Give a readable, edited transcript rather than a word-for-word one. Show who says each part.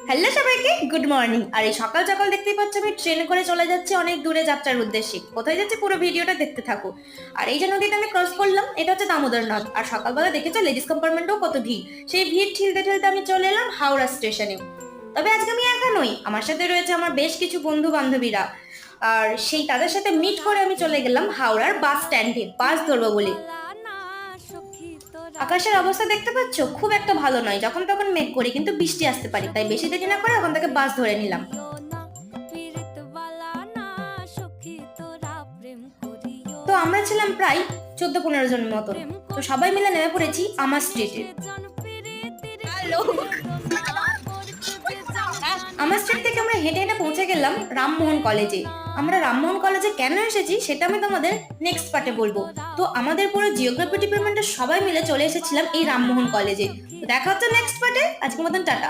Speaker 1: Hello সবাইকে, good morning. আর এই সকাল সকাল দেখতেই পাচ্ছ আমি ট্রেনে করে চলে যাচ্ছি অনেক দূরে যাত্রার উদ্দেশ্যে। কোথায় যাচ্ছি পুরো ভিডিওটা দেখতে থাকো। আর এই যে নদীটা আমি ক্রস করলাম, এটা হচ্ছে দামোদর নদ। আর সকালবেলা দেখেছো লেডিস কম্পার্টমেন্টেও কত ভিড়। সেই ভিড় ঠেলতে ঠেলতে আমি চলে এলাম হাওড়া স্টেশনে। তবে আজকে আমি একা নই, আমার সাথে রয়েছে আমার বেশ কিছু বন্ধু বান্ধবীরা। আর সেই তাদের সাথে মিট করে আমি চলে গেলাম হাওড়ার বাস স্ট্যান্ডে বাস ধরবো বলে। আকাশের অবস্থা দেখতে পাচ্ছ, খুব একটা ভালো নয়, যখন তখন মেঘ করে কিন্তু বৃষ্টি আসতে পারে, তাই বেশি দেরি না করে ওখান থেকে বাস ধরে নিলাম। তো আমরা ছিলাম প্রায় 14-15 জনের মতন। তো সবাই মিলে নেমে পড়েছি আমার স্ট্রিটে। আমার স্ট্রিট থেকে আমরা হেঁটে হেঁটে পৌঁছে গেলাম রামমোহন কলেজে। আমরা রামমোহন কলেজে কেন এসেছি সেটা আমি তোমাদের নেক্সট পার্টে বলবো। তো আমাদের পুরো জিওগ্রাফি ডিপার্টমেন্টের সবাই মিলে চলে এসেছিলাম এই রামমোহন কলেজে। তো দেখা হচ্ছে নেক্সট পার্টে। আজকের মতন টাটা।